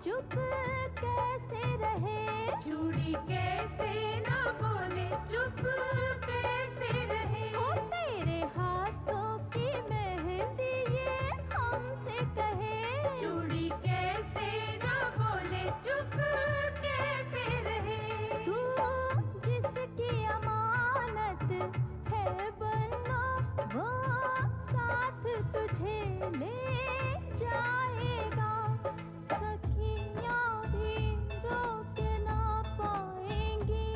चुप कैसे रहे, चूड़ी कैसे ना बोले, चुप कैसे रहे। ओ तेरे हाथों की मेहंदी ये हमसे कहे, चूड़ी कैसे ना बोले, चुप कैसे रहे। तू जिसकी अमानत है बनना, वो साथ तुझे ले जाएगा। सखियां भी रोक ना पाएंगी,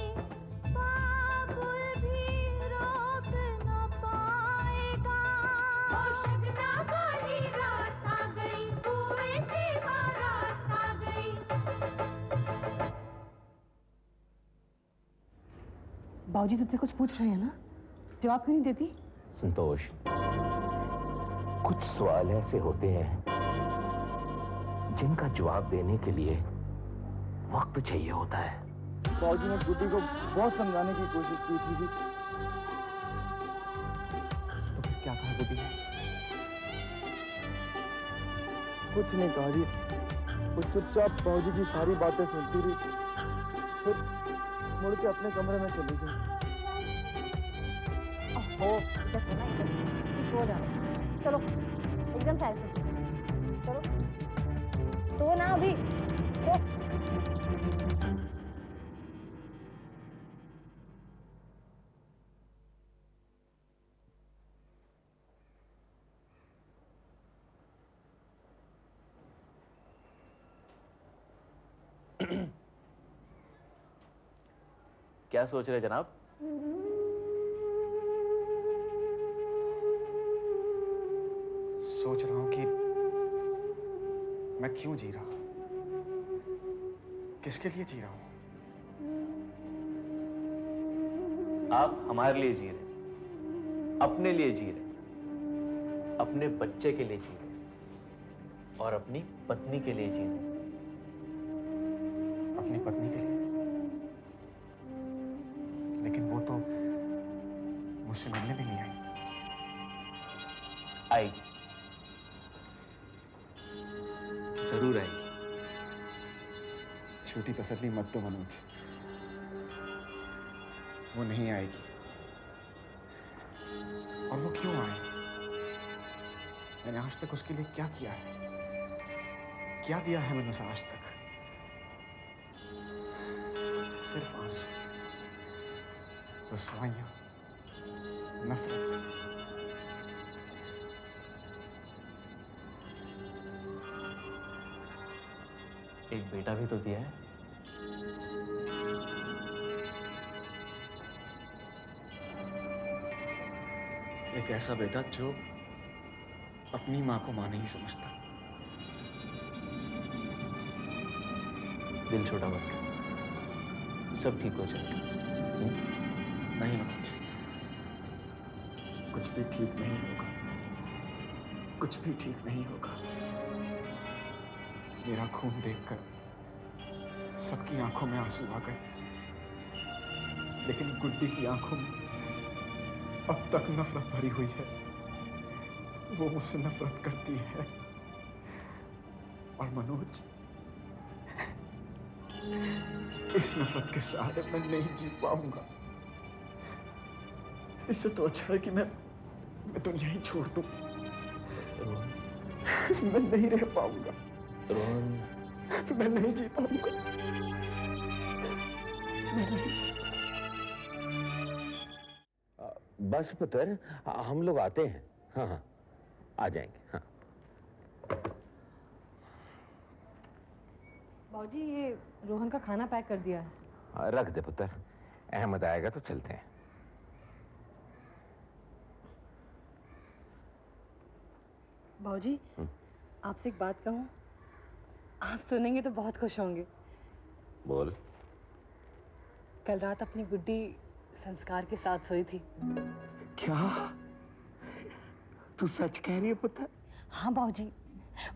बाबुल भी रोक ना पाएगा। शगना वाली रात आ गई, कुएं की बारात आ गई। बाबूजी तुझसे कुछ पूछ रहे हैं ना, जवाब क्यों नहीं देती? संतोष, कुछ सवाल ऐसे होते हैं जिनका जवाब देने के लिए वक्त चाहिए होता है। बाबूजी ने गुड्डी को बहुत समझाने की कोशिश की थी, तो फिर क्या कहा गुड्डी ने? कुछ नहीं कहा जी, वो चुपचाप बाबूजी की सारी बातें सुनती रही, फिर मुड़ के अपने कमरे में चली गई। चलो एकदम साइड से चलो, तो ना अभी तो। क्या सोच रहे जनाब? सोच रहा हूं कि मैं क्यों जी रहा हूं, किसके लिए जी रहा हूं। आप हमारे लिए जी रहे, अपने लिए जी रहे, अपने बच्चे के लिए जी रहे और अपनी पत्नी के लिए जी रहे। अपनी पत्नी के लिए? लेकिन वो तो मुझसे मिलने भी नहीं आई। आएगी, जरूर आएगी। छोटी तसल्ली मत दो मनोज, वो नहीं आएगी। और वो क्यों आए? मैंने आज तक उसके लिए क्या किया है, क्या दिया है मैंने उसे आज तक? सिर्फ आंसू, रुसवाइयां, नफरत। एक बेटा भी तो दिया है। एक ऐसा बेटा जो अपनी मां को मां नहीं समझता। दिल छोटा मत कर, सब ठीक हो जाएगा। नहीं मनोज, कुछ भी ठीक नहीं होगा, कुछ भी ठीक नहीं होगा। मेरा खून देखकर सबकी आंखों में आंसू आ गए, लेकिन गुड्डी की आंखों में अब तक नफरत भरी हुई है। वो मुझसे नफरत करती है। और मनोज, इस नफरत के सहारे मैं नहीं जी पाऊंगा। इससे तो अच्छा है कि मैं दुनिया ही छोड़ दूं। मैं नहीं रह पाऊंगा रोहन, मैं नहीं जी पाऊंगा। मैं नहीं जी। बस पुत्र, हम लोग आते हैं। हाँ हाँ, आ जाएंगे। हाँ। बाबूजी ये रोहन का खाना पैक कर दिया है। रख दे पुत्र, अहमद आएगा तो चलते हैं। बाबूजी आपसे एक बात कहूं, आप सुनेंगे तो बहुत खुश होंगे। बोल। कल रात अपनी गुड्डी संस्कार के साथ सोई थी। क्या तू सच कह रही है पुत्र? हाँ बाबूजी,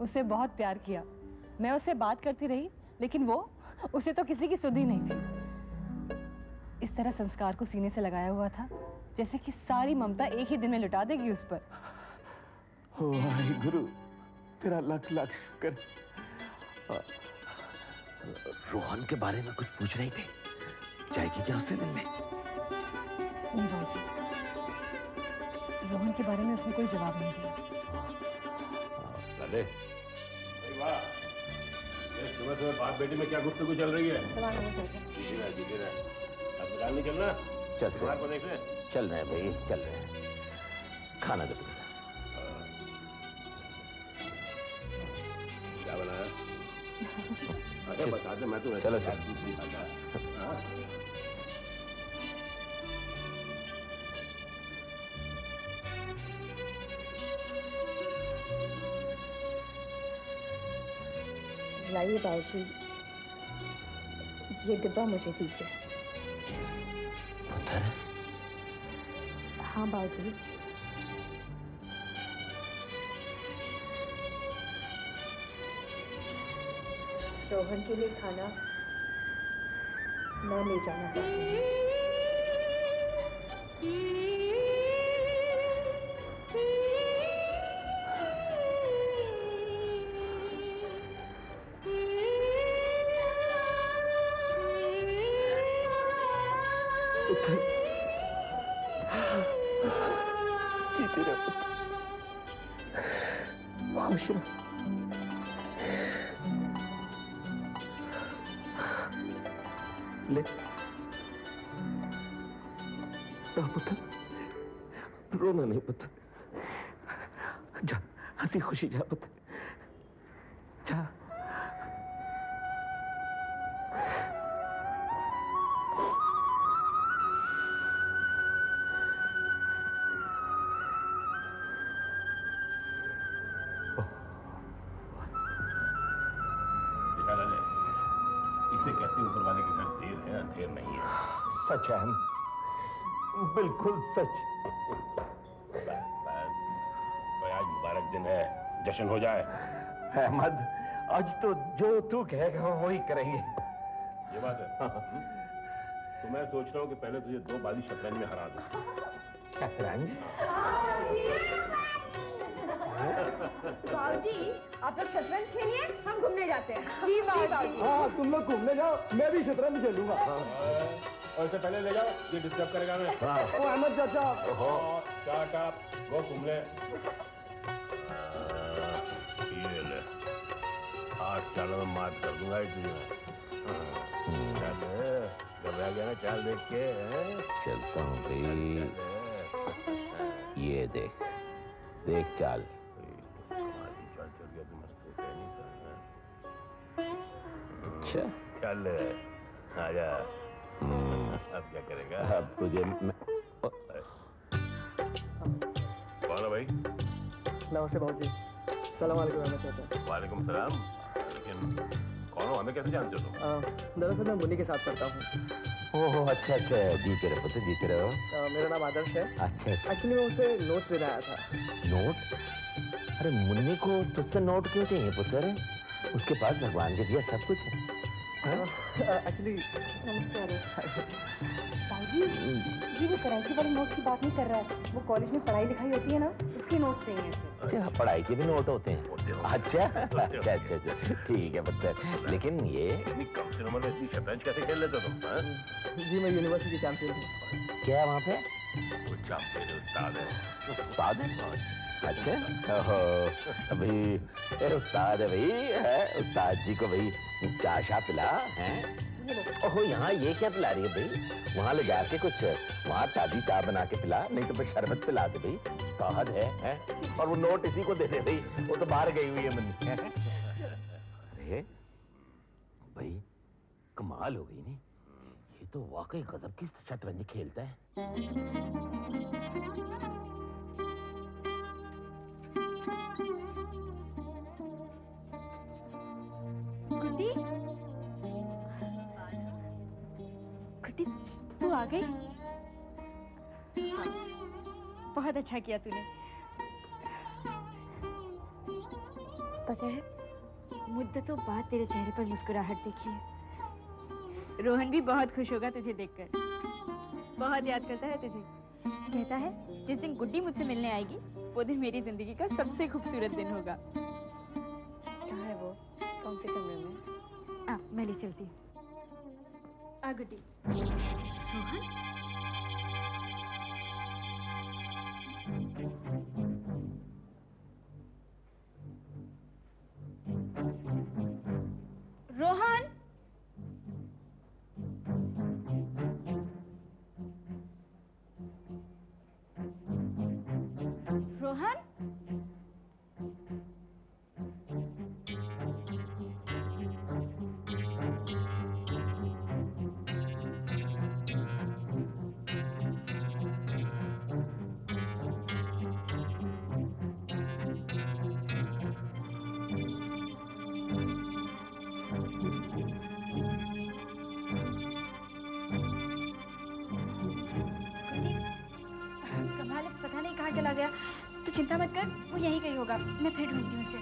उसे बहुत प्यार किया। मैं उससे बात करती रही, लेकिन वो, उसे तो किसी की सुधी नहीं थी। इस तरह संस्कार को सीने से लगाया हुआ था, जैसे कि सारी ममता एक ही दिन में लुटा देगी उस पर। वाहे गुरु, तेरा लख लख कर। रोहन के बारे में कुछ पूछ रही थी, जाएगी क्या उससे मिलने? नहीं बाबूजी, रोहन के बारे में उसने कोई जवाब नहीं दिया। अरे वाह, सुबह सुबह बाप बेटी में क्या गुफ्तगू चल रही है? जीती रहे। अस्पताल नहीं चलना? चल को देख रहे? चल रहे हैं भाई, चल रहे हैं। खाना दो। क्या बनाया? अच्छा बता दे, मैं तो चलो दूसरी खाता। लाइए बाबूजी, ये डिब्बा मुझे दीजिए। हाँ बाबूजी। रोहन के लिए खाना मैं ले जाना चाहती हूँ। खुश रहो। ले पुत्र, रोना नहीं पुत्र, जा हंसी खुशी जा पुत्र, जा। सच है, बिल्कुल सच। बस तो आज मुबारक दिन है, जश्न हो जाए। अहमद, आज तो जो तू कहेगा वही करेंगे। ये बात है। तो मैं सोच रहा हूँ कि पहले तुझे 2 बाजी शतरंज में हरा दूं। शतरंज? बाबूजी, आप लोग शतरंज खेलिए, हम घूमने जाते हैं। जी बाबूजी। हाँ, तुम लोग घूमने जाओ, मैं भी शतरंज खेलूंगा। और इसे पहले ले जाओ, ये डिस्टर्ब करेगा मैं। ओ अहमद चाचा। चाटा वो घूमने। ये ले, 8 चालों में मार कर दूंगा तुझे। घबरा गया ना चाल देख के? चलता हूँ भाई। ये देख, देख चाल। चल गया तो मस्त हो गया। अच्छा चल आजा। अब क्या करेगा? अब तुझे कौन है भाई? नमस्ते बाबूजी। सलाम वालेकुम अहमद चाचा। वालेकुम सलाम। लेकिन कौन हो, हमें कैसे जानते हो तुम? दरअसल मैं मुन्नी के साथ पढ़ता हूँ। ओह अच्छा अच्छा, जीते रहो पुत्र, जीते रहो। मेरा नाम आदर्श है। अच्छा। एक्चुअली मैं उसे नोट्स देने आया था। नोट? अरे मुन्नी को तुझसे नोट क्यों चाहिए पुत्र? उसके पास भगवान के दिया सब कुछ है। एक्चुअली नमस्ते बाबूजी, जी वो कराची वाले नोट की बात नहीं कर रहा है, वो कॉलेज में पढ़ाई लिखाई होती है ना, उसके नोट चाहिए ऐसे। अच्छा, पढ़ाई के भी नोट होते हैं? अच्छा अच्छा अच्छा, ठीक है पुत्र। लेकिन ये कम से कम इतनी शतरंज कैसे खेल लेते हो तुम? जी मैं यूनिवर्सिटी चैंपियन हूँ। क्या है वहाँ पे? वो चैंपियन उस्ताद है। उस्ताद है? अच्छा, अभी उस्ताद है भाई, है उस्ताद जी को भाई चाय शाह पिला है। ओहो, यहाँ ये क्या पिला रही है भाई? वहाँ ले जाके कुछ वहाँ ताजी चाय बना के पिला, नहीं तो फिर शरबत पिला दे भाई। उस्ताद है? और वो नोट इसी को दे दे भाई, वो तो बाहर गई हुई है मन्नी। अरे भाई कमाल हो गई नहीं, ये तो वाकई गजब की शतरंज खेलता है। गुड्डी, गुड्डी तू आ गई? हाँ, बहुत अच्छा किया तूने। पता है, मुद्दतों बाद तेरे चेहरे पर मुस्कुराहट देखी है। रोहन भी बहुत खुश होगा तुझे देखकर, बहुत याद करता है तुझे। कहता है जिस दिन गुड्डी मुझसे मिलने आएगी वो दिन मेरी जिंदगी का सबसे खूबसूरत दिन होगा। कहाँ है वो? कौन से कमरे में? मैं ले चलती हूँ। आ गुड्डी। रोहन? रोहन? रोहन? कमाल है, पता नहीं कहाँ चला गया। तू चिंता मत कर, वो यहीं कहीं होगा। मैं फिर ढूंढती हूँ उसे।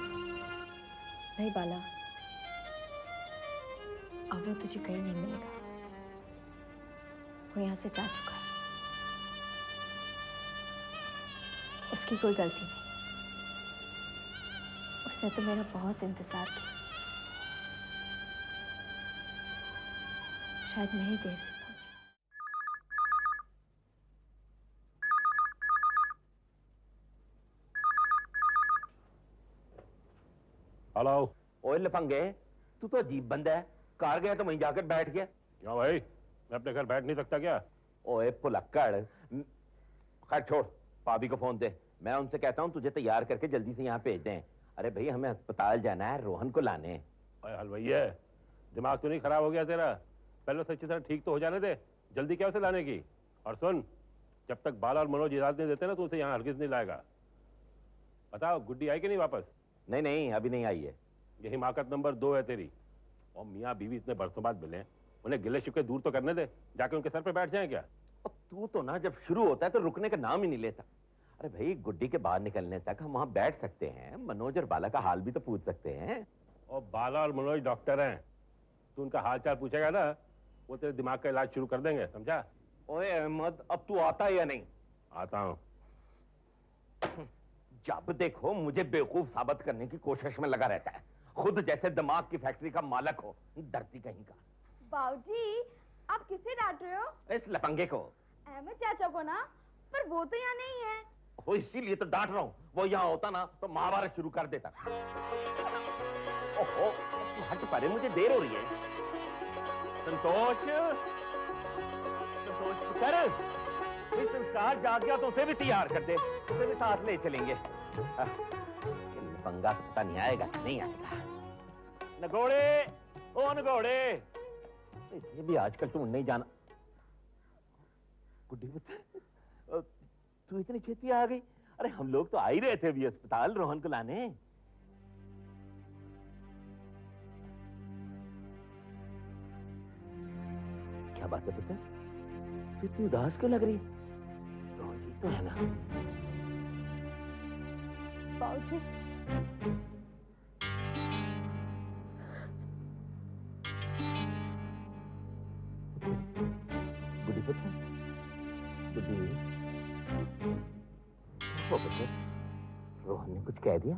नहीं बाला, अब वो तुझे कहीं नहीं मिलेगा। वो यहाँ से जा चुका है। उसकी कोई गलती नहीं। उसने तो मेरा बहुत इंतजार किया। शायद मैं ही देर से पहुंची। हेलो। ओए लफंगे, तू तो अजीब बंदा है। कार गया तो वहीं जाकर बैठ गया। क्यों भाई, मैं अपने घर बैठ नहीं सकता क्या? ओए पुलक्कड़, खैर छोड़, भाभी को फोन दे। मैं उनसे कहता हूँ तुझे तैयार करके जल्दी से यहाँ भेज दें। अरे भाई, हमें अस्पताल जाना है, रोहन को लाने। ओए हलवैया, दिमाग तो नहीं खराब हो गया तेरा? पहले सच्ची तरह ठीक तो हो जाने दे, जल्दी क्या उसे लाने की? और सुन, जब तक बाला और मनोज इजाजत नहीं देते ना तो उसे यहाँ हरगिज नहीं लाएगा। बताओ, गुड्डी आई कि नहीं वापस? नहीं नहीं, अभी नहीं आई है। ये हिमाकत नंबर 2 है तेरी। और मियाँ बीवी इतने बरसों बाद मिले, उन्हें गिले शिकवे दूर तो करने दे। जाके उनके सर पे बैठ जाए क्या? तू तो ना जब शुरू होता है तो रुकने का नाम ही नहीं लेता। अरे भाई, गुड्डी के बाहर निकलने तक हम वहां बैठ सकते हैं, मनोज और बाला का हाल भी तो पूछ सकते हैं। और बाला और मनोज डॉक्टर हैं, तू उनका हाल चाल पूछेगा ना, वो तेरे दिमाग का इलाज शुरू कर देंगे, समझा? ओए अहमद, अब तू आता है या नहीं? आता हूँ। जब देखो मुझे बेवकूफ साबित करने की कोशिश में लगा रहता है। खुद जैसे दिमाग की फैक्ट्री का मालक हो, धरती कहीं का। बाबूजी, आप किसे डांट रहे हो? इस लपंगे को। अहमद चाचा को ना, पर वो तो यहाँ नहीं है। वो इसीलिए तो डांट रहा हूँ। वो यहाँ होता ना तो महाभारत शुरू कर देता। ओहो, हट परे, मुझे देर हो रही है। संतोष, संतोष पुत्र, ये संस्कार जाग गया तो उसे भी तैयार कर दे, उसे भी साथ ले चलेंगे। पंगा तो पता नहीं आएगा नहीं आएगा। नगोड़े, ओ नगोड़े, इसलिए भी आजकल तुम नहीं जाना। गुड्डी पुत्र, तू इतनी छेती आ गई? अरे हम लोग तो आ ही रहे थे अभी अस्पताल रोहन को लाने। क्या बात है पुत्र, तू इतनी उदास क्यों लग रही है? रोहन ठीक तो है ना? बाबूजी, गुड्डी पुत्र, गुड्डी, वो पुत्र, रोहन ने कुछ कह दिया?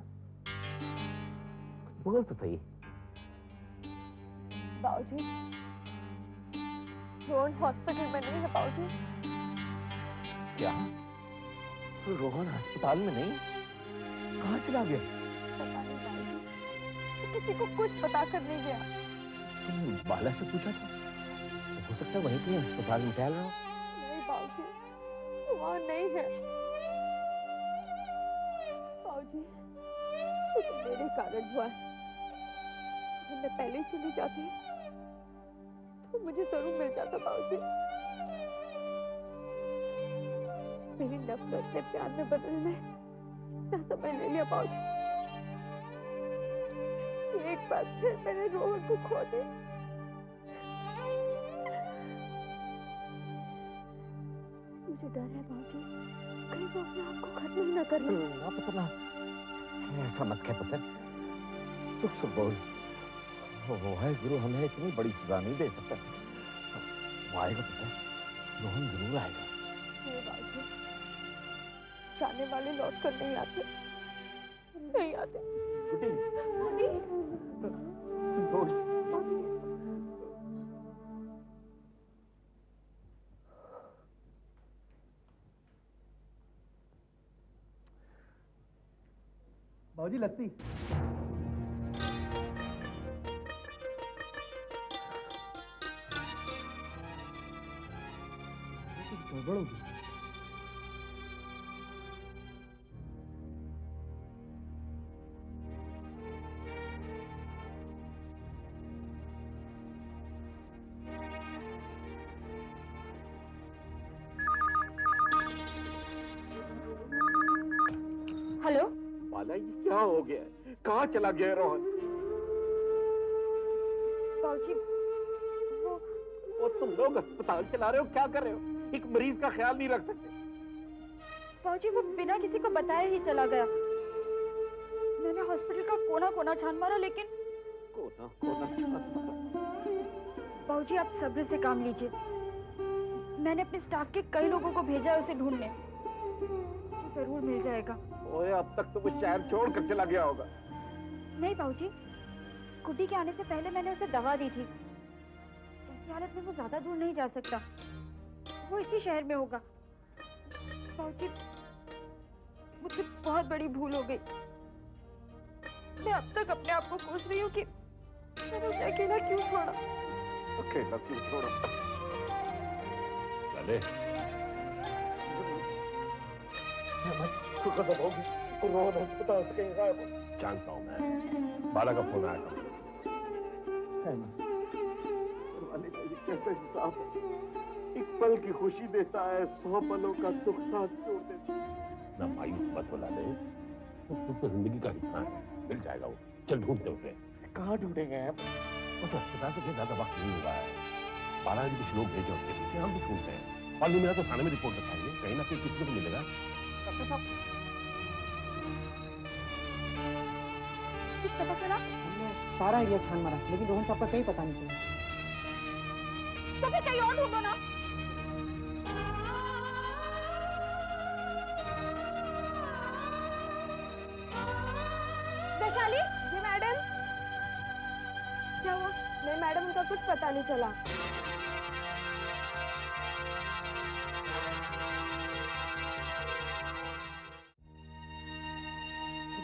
बोल तो सही। बाबूजी, रोहन हॉस्पिटल में नहीं है बाबूजी। क्या? तो रोहन अस्पताल में नहीं? कहाँ चला गया? पता नहीं बाबूजी, वो किसी को कुछ बता कर नहीं गया। तुम बाला से पूछा था? हो सकता है वहीं कहीं अस्पताल में टहल रहा हो। नहीं बाबूजी, वो वहाँ नहीं है। बाबूजी, ये तो मेरे कारण हुआ है। अगर मैं पहले ही चली जाती तो मुझे जरूर मिल जाता बाबूजी। मेरी नफरत से प्यार में बदलने ना समय ले लिया बाबूजी। एक बार फिर मैंने रोहन को खो दिया। मुझे डर है बाबूजी, कहीं वो अपने आप को खत्म ही ना कर ले। ना पुत्र ना, ऐसा मत कह पुत्र, तू सब बोल। वाहेगुरु हमें इतनी बड़ी सजा नहीं दे सकता। वो आएगा पुत्र, रोहन जरूर आएगा। नहीं बाबूजी, जाने वाले लौट कर नहीं आते, नहीं आते। गुड्डी, बाबूजी, संतोष, बाबूजी लस्सी। गड़बड़ होगी। हेलो माला, ये क्या हो गया? कहाँ चला गया रोहन? बाबूजी और तुम लोग अस्पताल चला रहे हो, क्या कर रहे हो? एक मरीज का ख्याल नहीं रख सकते? बाबूजी वो बिना किसी को बताए ही चला गया। मैंने हॉस्पिटल का कोना कोना छान मारा लेकिन कोना कोना छान मारा। बाबूजी आप सब्र से काम लीजिए। मैंने अपने स्टाफ के कई लोगों को भेजा है उसे ढूंढने। वो जरूर मिल जाएगा। ओए, अब तक तो वो शहर छोड़कर चला गया होगा। नहीं बाबूजी, गुड्डी के आने से पहले मैंने उसे दवा दी थी। ऐसी हालत में वो ज्यादा दूर नहीं जा सकता। वो इसी शहर में होगा। बाबूजी, मुझसे बहुत बड़ी भूल हो गई। मैं अब तक अपने आप को कोस रही हूँ कि मैंने उसे अकेला क्यों छोड़ा। अकेला क्यों छोड़ा? चले रोहन अस्पताल से कहीं गायब हो। जानता हूँ मैं, बाला का फोन आया था। कैसे हिसाब है? एक पल की खुशी देता है, 100 पलों का दुख साथ छोड़ देता है। ना मायूस मत हो लाले, सुख तो जिंदगी का हिस्सा है, मिल जाएगा वो। चल ढूंढते उसे। कहाँ ढूंढेंगे आप? उस अस्पताल से ज्यादा वक्त नहीं हुआ है। बाला जी कुछ लोग भेजे उसके पीछे, हम भी ढूंढते हैं। और नहीं मिला तो थाने में रिपोर्ट लिखाएंगे, कहीं ना कहीं किसी को मिलेगा। कुछ पता चला? सारा एरिया छान मारा लेकिन रोहन साहब का कहीं पता नहीं चला। तो फिर कहीं और ढूंढो ना। वैशाली जी मैडम, क्या हुआ? नहीं मैडम, उनका कुछ पता नहीं चला।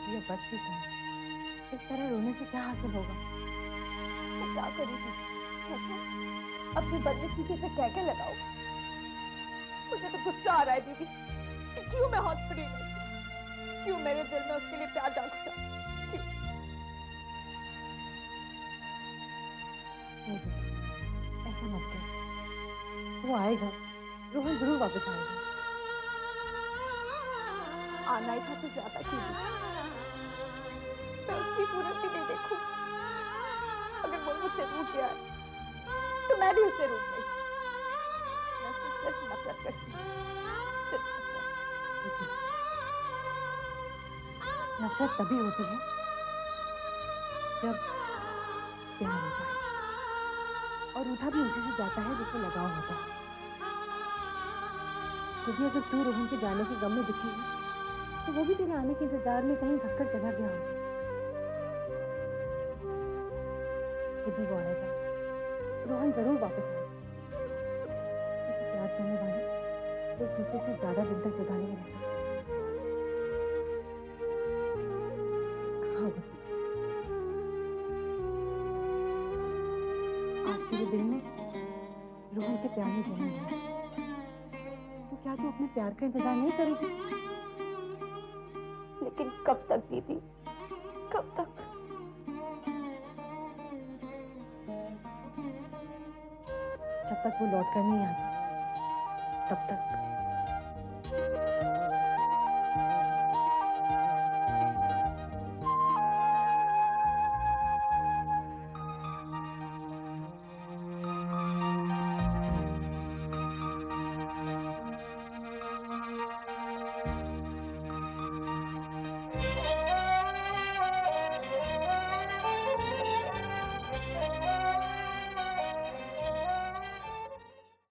ये बच भी था। इस तरह रोने से क्या हासिल होगा? मैं क्या करूँगी? अपनी बदनसीबी से कैसे लगाओ? मुझे तो गुस्सा आ रहा है दीदी। क्यों मैं हॉस्पिटल गई? क्यों मेरे दिल में उसके लिए प्यार जाग उठा? क्यों? ऐसा मत कर। वो आएगा, रोहन जरूर वापस आएगा। आना ही था तो ज्यादा क्यों? मैं उसकी सूरत भी नहीं देखूं। अगर वो मुझसे रूठ गया तो मैं भी उससे रूठ गई। मैं उससे सिर्फ नफरत करती हूँ। सिर्फ नफरत। नफरत तभी होती है जब प्यार होता है, और रूठा भी उसी से जाता है जिससे लगाव होता है। क्योंकि अगर तू रोहन के जाने के गम में दुखी है तो वो भी तेरे आने के इंतजार में कहीं धक्कर चला गया होगा। खुद ही वो आएगा, रोहन जरूर वापस आएगा। क्योंकि प्यार करने वाले एक दूसरे से ज्यादा दिन तक जुदा नहीं रहते। हाँ बुद्धि, आज तेरे दिल में रोहन के प्यार में जलन है, तो क्या तू अपने प्यार का इंतजार नहीं करेगी? लेकिन कब तक दीदी? कब तक? जब तक वो लौट कर नहीं आता तब तक।